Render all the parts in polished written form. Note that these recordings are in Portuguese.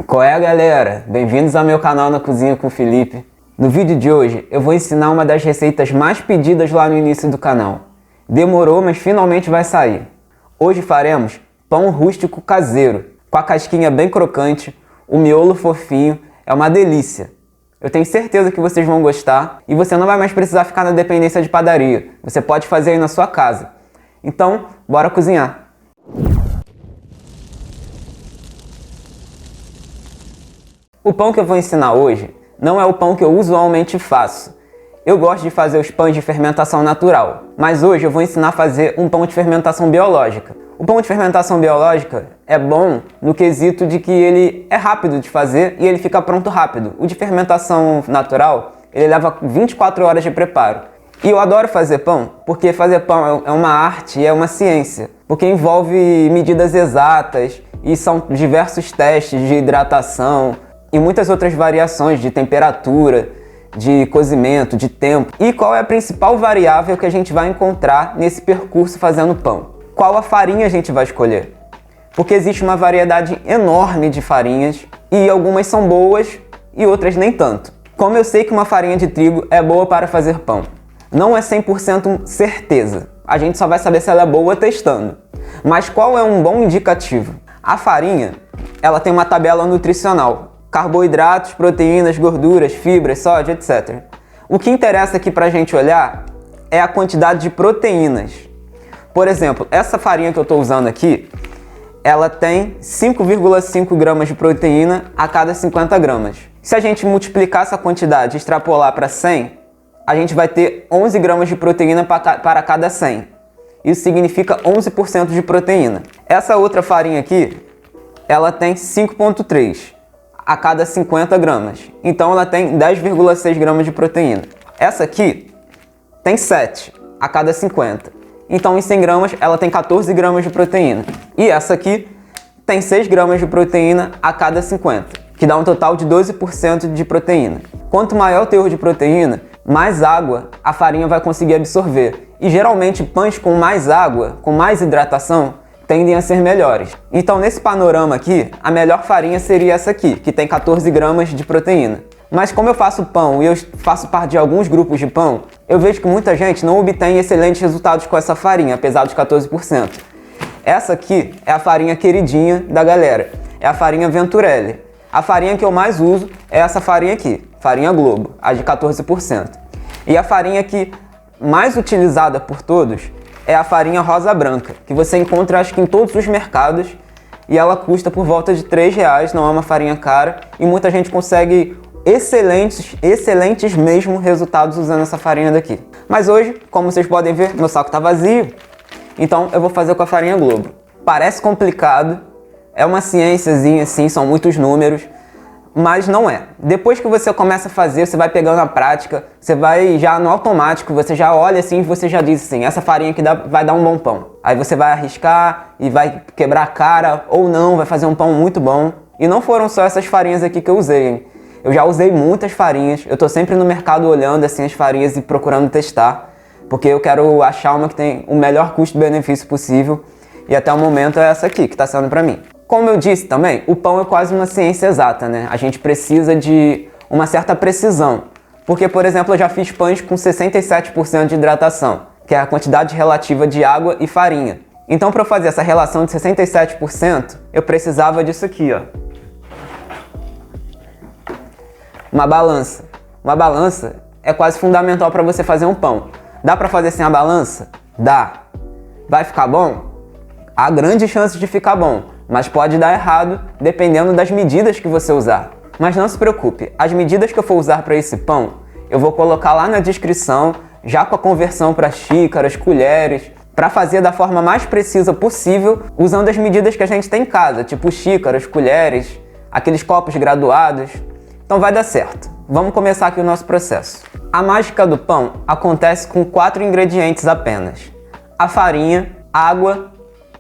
Qual é, galera? Bem-vindos ao meu canal Na Cozinha com o Felipe. No vídeo de hoje eu vou ensinar uma das receitas mais pedidas lá no início do canal. Demorou, mas finalmente vai sair. Hoje faremos pão rústico caseiro, com a casquinha bem crocante, o miolo fofinho, é uma delícia. Eu tenho certeza que vocês vão gostar e você não vai mais precisar ficar na dependência de padaria. Você pode fazer aí na sua casa. Então, bora cozinhar! O pão que eu vou ensinar hoje não é o pão que eu usualmente faço. Eu gosto de fazer os pães de fermentação natural, mas hoje eu vou ensinar a fazer um pão de fermentação biológica. O pão de fermentação biológica é bom no quesito de que ele é rápido de fazer e ele fica pronto rápido. O de fermentação natural, ele leva 24 horas de preparo. E eu adoro fazer pão, porque fazer pão é uma arte e é uma ciência, porque envolve medidas exatas e são diversos testes de hidratação e muitas outras variações de temperatura, de cozimento, de tempo. E qual é a principal variável que a gente vai encontrar nesse percurso fazendo pão? Qual a farinha a gente vai escolher? Porque existe uma variedade enorme de farinhas e algumas são boas e outras nem tanto. Como eu sei que uma farinha de trigo é boa para fazer pão? Não é 100% certeza. A gente só vai saber se ela é boa testando. Mas qual é um bom indicativo? A farinha, ela tem uma tabela nutricional. Carboidratos, proteínas, gorduras, fibras, sódio, etc. O que interessa aqui pra gente olhar é a quantidade de proteínas. Por exemplo, essa farinha que eu estou usando aqui, ela tem 5,5 gramas de proteína a cada 50 gramas. Se a gente multiplicar essa quantidade e extrapolar para 100, a gente vai ter 11 gramas de proteína para cada 100. Isso significa 11% de proteína. Essa outra farinha aqui, ela tem 5,3 a cada 50 gramas. Então ela tem 10,6 gramas de proteína. Essa aqui tem 7 a cada 50. Então em 100 gramas ela tem 14 gramas de proteína. E essa aqui tem 6 gramas de proteína a cada 50, que dá um total de 12% de proteína. Quanto maior o teor de proteína, mais água a farinha vai conseguir absorver. E geralmente pães com mais água, com mais hidratação, tendem a ser melhores. Então nesse panorama aqui, a melhor farinha seria essa aqui, que tem 14 gramas de proteína. Mas como eu faço pão e eu faço parte de alguns grupos de pão, eu vejo que muita gente não obtém excelentes resultados com essa farinha, apesar dos 14%. Essa aqui é a farinha queridinha da galera, é a farinha Venturelli. A farinha que eu mais uso é essa farinha aqui, farinha Globo, a de 14%. E a farinha que mais utilizada por todos é a farinha rosa branca, que você encontra acho que em todos os mercados e ela custa por volta de R$3, não é uma farinha cara e muita gente consegue excelentes mesmo resultados usando essa farinha daqui. Mas hoje, como vocês podem ver, meu saco tá vazio, então eu vou fazer com a farinha Globo. Parece complicado, é uma ciênciazinha assim, são muitos números, mas não é. Depois que você começa a fazer, você vai pegando a prática, você vai já no automático, você já olha assim e você já diz assim, essa farinha aqui vai dar um bom pão. Aí você vai arriscar e vai quebrar a cara ou não, vai fazer um pão muito bom. E não foram só essas farinhas aqui que eu usei, hein? Eu já usei muitas farinhas, eu tô sempre no mercado olhando assim as farinhas e procurando testar, porque eu quero achar uma que tem o melhor custo-benefício possível e até o momento é essa aqui que tá sendo pra mim. Como eu disse também, o pão é quase uma ciência exata, né? A gente precisa de uma certa precisão. Porque, por exemplo, eu já fiz pães com 67% de hidratação, que é a quantidade relativa de água e farinha. Então, para eu fazer essa relação de 67%, eu precisava disso aqui, ó. Uma balança. Uma balança é quase fundamental para você fazer um pão. Dá para fazer sem a balança? Dá. Vai ficar bom? Há grandes chances de ficar bom. Mas pode dar errado dependendo das medidas que você usar. Mas não se preocupe, as medidas que eu for usar para esse pão, eu vou colocar lá na descrição, já com a conversão para xícaras, colheres, para fazer da forma mais precisa possível, usando as medidas que a gente tem em casa, tipo xícaras, colheres, aqueles copos graduados. Então vai dar certo. Vamos começar aqui o nosso processo. A mágica do pão acontece com 4 ingredientes apenas: a farinha, água,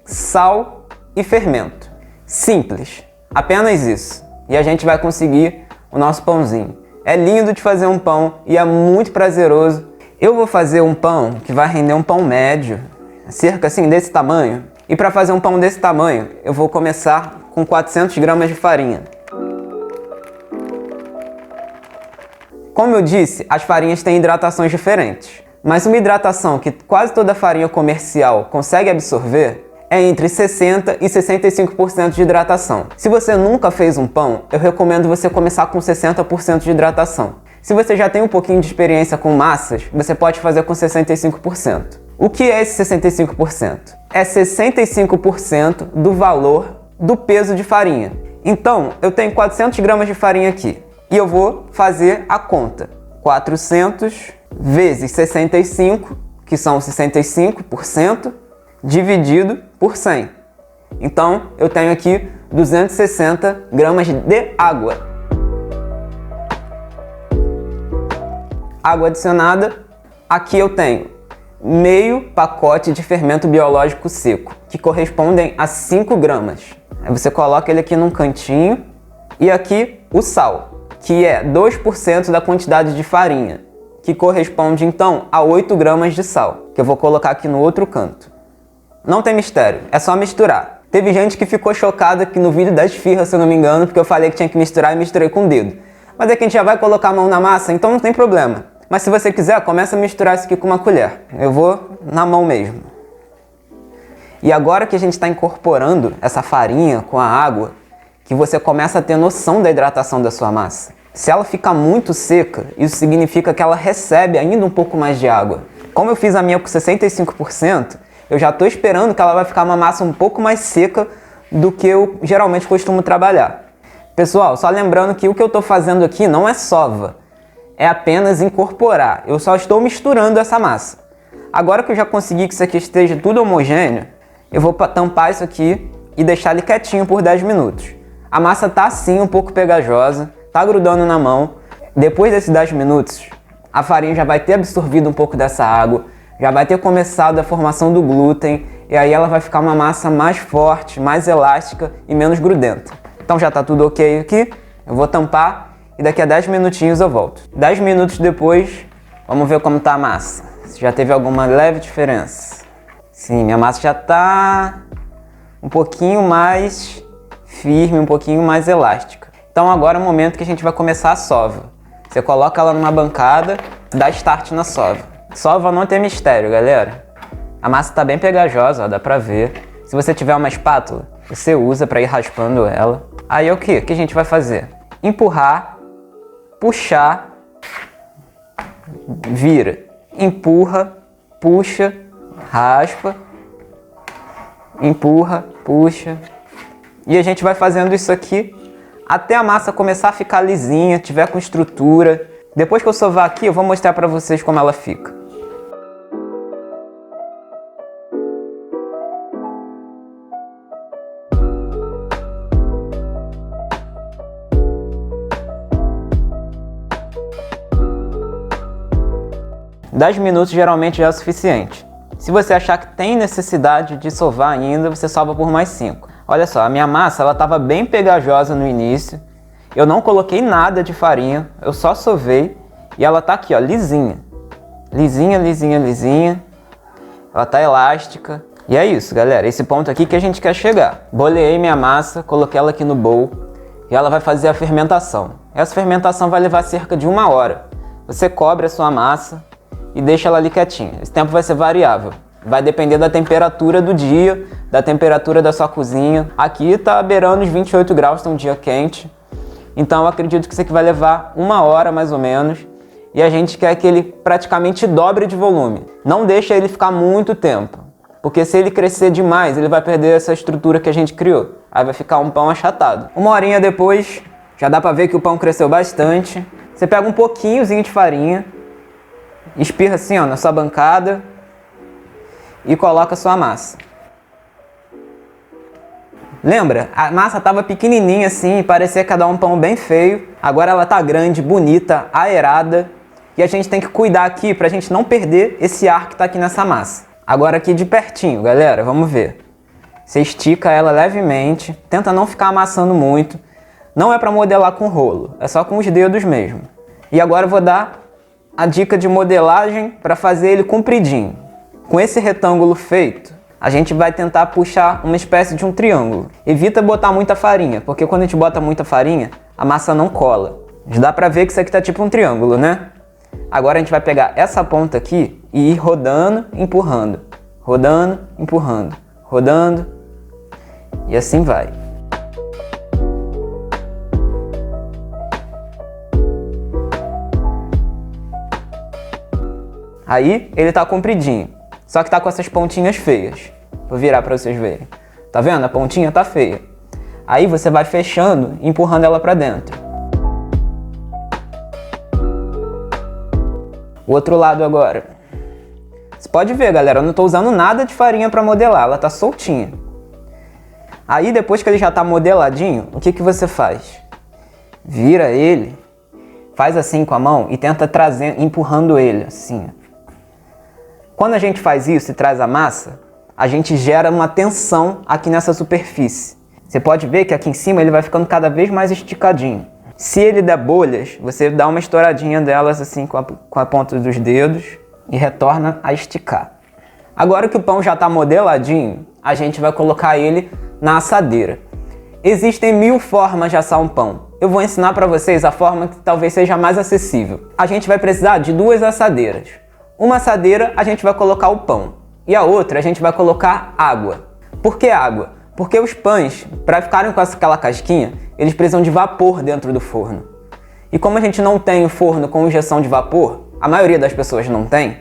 sal e fermento. Simples, apenas isso. E a gente vai conseguir o nosso pãozinho. É lindo de fazer um pão e é muito prazeroso. Eu vou fazer um pão que vai render um pão médio, cerca assim desse tamanho. E para fazer um pão desse tamanho, eu vou começar com 400 gramas de farinha. Como eu disse, as farinhas têm hidratações diferentes, mas uma hidratação que quase toda farinha comercial consegue absorver é entre 60% e 65% de hidratação. Se você nunca fez um pão, eu recomendo você começar com 60% de hidratação. Se você já tem um pouquinho de experiência com massas, você pode fazer com 65%. O que é esse 65%? É 65% do valor do peso de farinha. Então, eu tenho 400 gramas de farinha aqui e eu vou fazer a conta. 400 vezes 65, que são 65%, dividido por 100. Então, eu tenho aqui 260 gramas de água. Água adicionada, aqui eu tenho meio pacote de fermento biológico seco, que correspondem a 5 gramas. Aí você coloca ele aqui num cantinho. E aqui o sal, que é 2% da quantidade de farinha, que corresponde então a 8 gramas de sal, que eu vou colocar aqui no outro canto. Não tem mistério, é só misturar. Teve gente que ficou chocada aqui no vídeo da esfirra, se eu não me engano, porque eu falei que tinha que misturar e misturei com o dedo. Mas é que a gente já vai colocar a mão na massa, então não tem problema. Mas se você quiser, começa a misturar isso aqui com uma colher. Eu vou na mão mesmo. E agora que a gente está incorporando essa farinha com a água, que você começa a ter noção da hidratação da sua massa. Se ela ficar muito seca, isso significa que ela recebe ainda um pouco mais de água. Como eu fiz a minha com 65%, eu já estou esperando que ela vai ficar uma massa um pouco mais seca do que eu geralmente costumo trabalhar. Pessoal, só lembrando que o que eu estou fazendo aqui não é sova, é apenas incorporar. Eu só estou misturando essa massa. Agora que eu já consegui que isso aqui esteja tudo homogêneo, eu vou tampar isso aqui e deixar ele quietinho por 10 minutos. A massa tá assim um pouco pegajosa, tá grudando na mão. Depois desses 10 minutos, a farinha já vai ter absorvido um pouco dessa água, já vai ter começado a formação do glúten, e aí ela vai ficar uma massa mais forte, mais elástica e menos grudenta. Então já tá tudo ok aqui, eu vou tampar e daqui a 10 minutinhos eu volto. 10 minutos depois, vamos ver como tá a massa, se já teve alguma leve diferença. Sim, minha massa já tá um pouquinho mais firme, um pouquinho mais elástica. Então agora é o momento que a gente vai começar a sova. Você coloca ela numa bancada, dá start na sova. Sova não tem mistério, galera. A massa tá bem pegajosa, ó, dá pra ver. Se você tiver uma espátula, você usa pra ir raspando ela. Aí o que a gente vai fazer? Empurrar, puxar, vira. Empurra, puxa, raspa, empurra, puxa. E a gente vai fazendo isso aqui até a massa começar a ficar lisinha, tiver com estrutura. Depois que eu sovar aqui, eu vou mostrar pra vocês como ela fica. Dez minutos geralmente já é o suficiente. Se você achar que tem necessidade de sovar ainda, você sova por mais 5. Olha só, a minha massa ela estava bem pegajosa no início. Eu não coloquei nada de farinha, eu só sovei e ela tá aqui, ó, lisinha. Lisinha, lisinha, lisinha. Ela tá elástica. E é isso, galera, esse ponto aqui que a gente quer chegar. Boleei minha massa, coloquei ela aqui no bowl e ela vai fazer a fermentação. Essa fermentação vai levar cerca de 1 hora. Você cobre a sua massa e deixa ela ali quietinha. Esse tempo vai ser variável. Vai depender da temperatura do dia, da temperatura da sua cozinha. Aqui tá beirando os 28 graus, tá um dia quente. Então eu acredito que isso aqui vai levar 1 hora mais ou menos. E a gente quer que ele praticamente dobre de volume. Não deixa ele ficar muito tempo. Porque se ele crescer demais, ele vai perder essa estrutura que a gente criou. Aí vai ficar um pão achatado. 1 horinha depois, já dá pra ver que o pão cresceu bastante. Você pega um pouquinhozinho de farinha, espirra assim, ó, na sua bancada e coloca a sua massa. Lembra? A massa tava pequenininha assim, parecia que ia dar um pão bem feio. Agora ela tá grande, bonita, aerada. E a gente tem que cuidar aqui pra gente não perder esse ar que tá aqui nessa massa. Agora aqui de pertinho, galera, vamos ver. Você estica ela levemente, tenta não ficar amassando muito. Não é pra modelar com rolo, é só com os dedos mesmo. E agora eu vou dar a dica de modelagem para fazer ele compridinho. Com esse retângulo feito, a gente vai tentar puxar uma espécie de um triângulo. Evita botar muita farinha, porque quando a gente bota muita farinha, a massa não cola. Já dá pra ver que isso aqui tá tipo um triângulo, né? Agora a gente vai pegar essa ponta aqui e ir rodando, empurrando. Rodando, empurrando. Rodando. E assim vai. Aí ele tá compridinho, só que tá com essas pontinhas feias. Vou virar pra vocês verem. Tá vendo? A pontinha tá feia. Aí você vai fechando e empurrando ela pra dentro. O outro lado agora. Você pode ver, galera, eu não tô usando nada de farinha pra modelar, ela tá soltinha. Aí depois que ele já tá modeladinho, o que que você faz? Vira ele, faz assim com a mão e tenta trazer, empurrando ele, assim. Quando a gente faz isso e traz a massa, a gente gera uma tensão aqui nessa superfície. Você pode ver que aqui em cima ele vai ficando cada vez mais esticadinho. Se ele der bolhas, você dá uma estouradinha delas assim com a ponta dos dedos e retorna a esticar. Agora que o pão já está modeladinho, a gente vai colocar ele na assadeira. Existem 1000 formas de assar um pão. Eu vou ensinar para vocês a forma que talvez seja mais acessível. A gente vai precisar de 2 assadeiras. Uma assadeira a gente vai colocar o pão e a outra a gente vai colocar água. Por que água? Porque os pães, para ficarem com aquela casquinha, eles precisam de vapor dentro do forno. E como a gente não tem o forno com injeção de vapor, a maioria das pessoas não tem,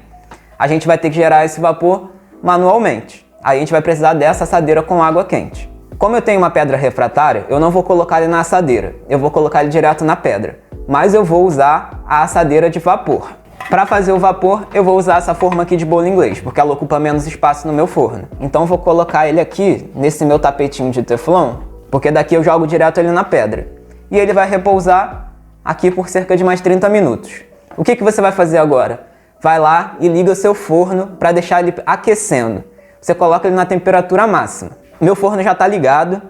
a gente vai ter que gerar esse vapor manualmente. Aí a gente vai precisar dessa assadeira com água quente. Como eu tenho uma pedra refratária, eu não vou colocar ele na assadeira, eu vou colocar ele direto na pedra. Mas eu vou usar a assadeira de vapor. Para fazer o vapor, eu vou usar essa forma aqui de bolo inglês, porque ela ocupa menos espaço no meu forno. Então eu vou colocar ele aqui, nesse meu tapetinho de teflon, porque daqui eu jogo direto ele na pedra. E ele vai repousar aqui por cerca de mais 30 minutos. O que você vai fazer agora? Vai lá e liga o seu forno para deixar ele aquecendo. Você coloca ele na temperatura máxima. Meu forno já está ligado,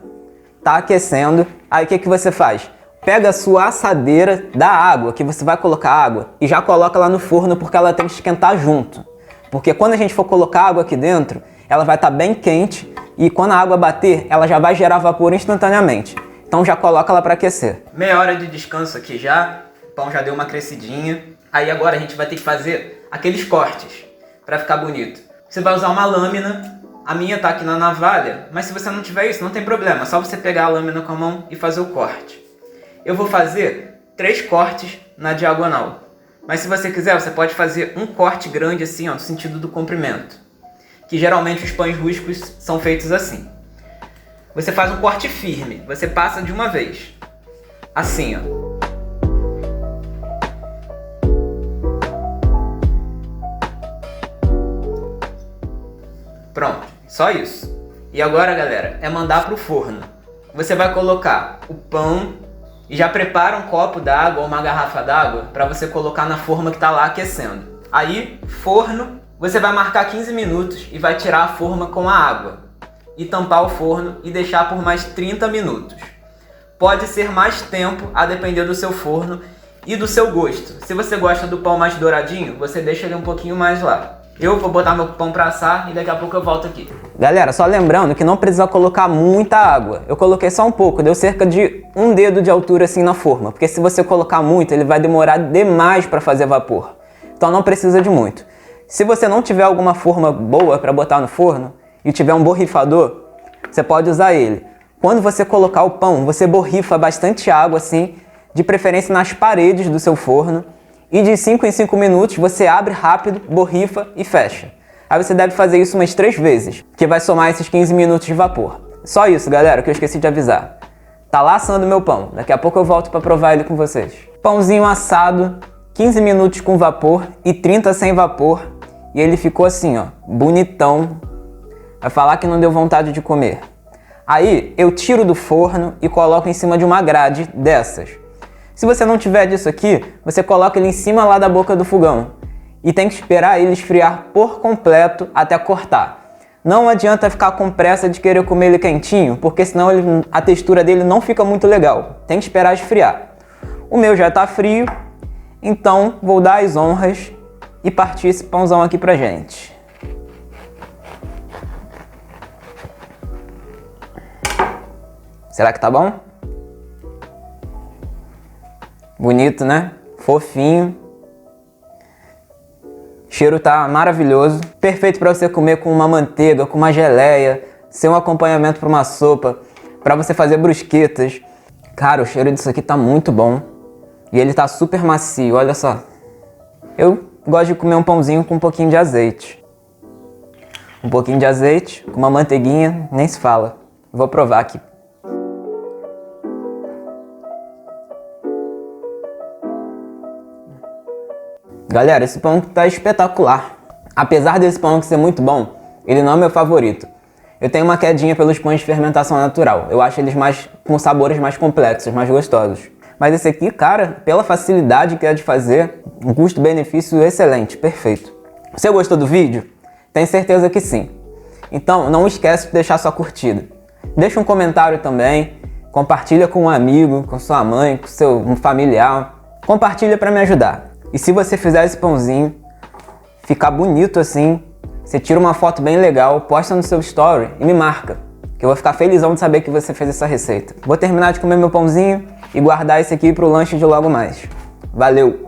está aquecendo. Aí o que você faz? Pega a sua assadeira da água, que você vai colocar água, e já coloca lá no forno porque ela tem que esquentar junto. Porque quando a gente for colocar água aqui dentro, ela vai estar bem quente e quando a água bater, ela já vai gerar vapor instantaneamente. Então já coloca ela para aquecer. Meia hora de descanso aqui já, o pão já deu uma crescidinha. Aí agora a gente vai ter que fazer aqueles cortes para ficar bonito. Você vai usar uma lâmina, a minha tá aqui na navalha, mas se você não tiver isso, não tem problema, é só você pegar a lâmina com a mão e fazer o corte. Eu vou fazer 3 cortes na diagonal. Mas se você quiser, você pode fazer um corte grande assim, ó, no sentido do comprimento. Que geralmente os pães rústicos são feitos assim. Você faz um corte firme, você passa de uma vez. Assim, ó. Pronto, só isso. E agora, galera, é mandar pro forno. Você vai colocar o pão e já prepara um copo d'água ou uma garrafa d'água para você colocar na forma que está lá aquecendo. Aí, forno, você vai marcar 15 minutos e vai tirar a forma com a água e tampar o forno e deixar por mais 30 minutos. Pode ser mais tempo a depender do seu forno e do seu gosto. Se você gosta do pão mais douradinho, você deixa ele um pouquinho mais lá. Eu vou botar meu pão pra assar e daqui a pouco eu volto aqui. Galera, só lembrando que não precisa colocar muita água. Eu coloquei só um pouco, deu cerca de um dedo de altura assim na forma. Porque se você colocar muito, ele vai demorar demais para fazer vapor. Então não precisa de muito. Se você não tiver alguma forma boa para botar no forno e tiver um borrifador, você pode usar ele. Quando você colocar o pão, você borrifa bastante água assim, de preferência nas paredes do seu forno. E de 5 em 5 minutos você abre rápido, borrifa e fecha. Aí você deve fazer isso umas 3 vezes, que vai somar esses 15 minutos de vapor. Só isso, galera, que eu esqueci de avisar. Tá lá assando meu pão, daqui a pouco eu volto para provar ele com vocês. Pãozinho assado, 15 minutos com vapor e 30 sem vapor. E ele ficou assim, ó, bonitão. Vai falar que não deu vontade de comer. Aí eu tiro do forno e coloco em cima de uma grade dessas. Se você não tiver disso aqui, você coloca ele em cima lá da boca do fogão. E tem que esperar ele esfriar por completo até cortar. Não adianta ficar com pressa de querer comer ele quentinho, porque senão a textura dele não fica muito legal. Tem que esperar esfriar. O meu já tá frio, então vou dar as honras e partir esse pãozão aqui pra gente. Será que tá bom? Bonito, né? Fofinho. O cheiro tá maravilhoso. Perfeito para você comer com uma manteiga, com uma geleia, ser um acompanhamento para uma sopa, para você fazer brusquetas. Cara, o cheiro disso aqui tá muito bom. E ele tá super macio, olha só. Eu gosto de comer um pãozinho com um pouquinho de azeite. Um pouquinho de azeite, com uma manteiguinha, nem se fala. Vou provar aqui. Galera, esse pão tá espetacular. Apesar desse pão ser muito bom, ele não é meu favorito. Eu tenho uma quedinha pelos pães de fermentação natural. Eu acho eles com sabores mais complexos, mais gostosos. Mas esse aqui, cara, pela facilidade que é de fazer, um custo-benefício excelente, perfeito. Você gostou do vídeo? Tenho certeza que sim. Então, não esquece de deixar sua curtida. Deixa um comentário também, compartilha com um amigo, com sua mãe, com um familiar. Compartilha para me ajudar. E se você fizer esse pãozinho, ficar bonito assim, você tira uma foto bem legal, posta no seu story e me marca, que eu vou ficar felizão de saber que você fez essa receita. Vou terminar de comer meu pãozinho e guardar esse aqui pro lanche de logo mais. Valeu!